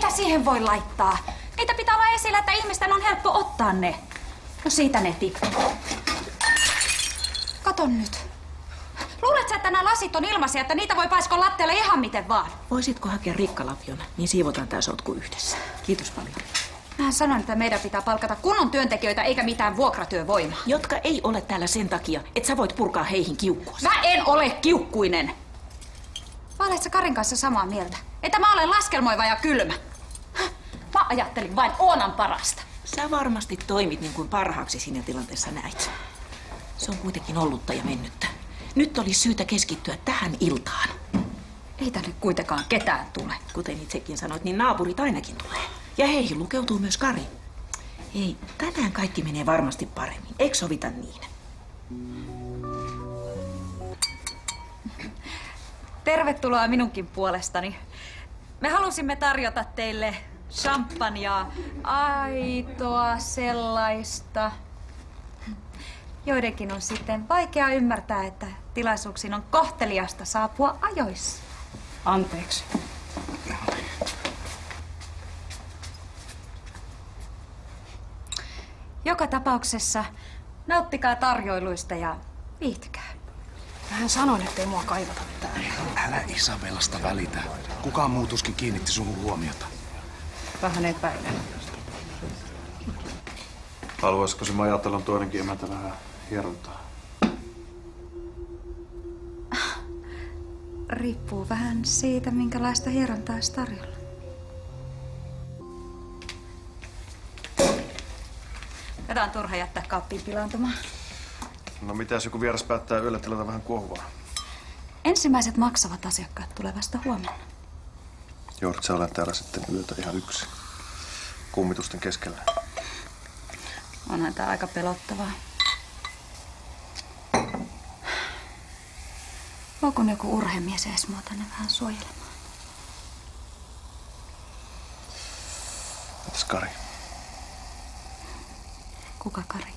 Mitä siihen voi laittaa? Niitä pitää olla esillä, että ihmisten on helppo ottaa ne. No siitä ne tippuu. Kato nyt. Luuletko sä, että nämä lasit on ilmaisia, että niitä voi paiskoa lattialle ihan miten vaan? Voisitko hakea rikkalapion, niin siivotaan tää sotku yhdessä. Kiitos paljon. Mä sanon, että meidän pitää palkata kunnon työntekijöitä eikä mitään vuokratyövoimaa. Jotka ei ole täällä sen takia, että sä voit purkaa heihin kiukkua. Mä en ole kiukkuinen. Mä olet sä Karin kanssa samaa mieltä, että mä olen laskelmoiva ja kylmä. Mä ajattelin vain Oonan parasta. Sä varmasti toimit niin kuin parhaaksi siinä tilanteessa näit. Se on kuitenkin ollutta ja mennyttä. Nyt olisi syytä keskittyä tähän iltaan. Ei tänne kuitenkaan ketään tule. Kuten itsekin sanoit, niin naapurit ainakin tulee. Ja heihin lukeutuu myös Kari. Ei, tänään kaikki menee varmasti paremmin. Eikö sovita niin? Tervetuloa minunkin puolestani. Me halusimme tarjota teille champagnea, aitoa sellaista. Joidenkin on sitten vaikea ymmärtää, että tilaisuuksiin on kohteliasta saapua ajoissa. Anteeksi. Joka tapauksessa nauttikaa tarjoiluista ja viihtykää. Mähän sanoin, ettei mua kaivata täällä. Älä Isabellasta välitä. Kukaan muu tuskin kiinnitti suhun huomiota. Vähän epäilen. Haluaisiko se Majatelon toinenkin emäntä vähän hierontaa? Riippuu vähän siitä, minkälaista hierontaa olisi tarjolla. Tätä on turha jättää kaappiin pilaantumaan. No mitä jos joku vieras päättää yöllä tilata vähän kuohuvaa? Ensimmäiset maksavat asiakkaat tulee vasta huomenna. Joudut sä olen täällä sitten yötä ihan yksin. Kummitusten keskellä. Onhan tää aika pelottavaa. Voiko joku urhemies edes mua tänne vähän suojelemaan? Entäs Kari? Kuka Kari?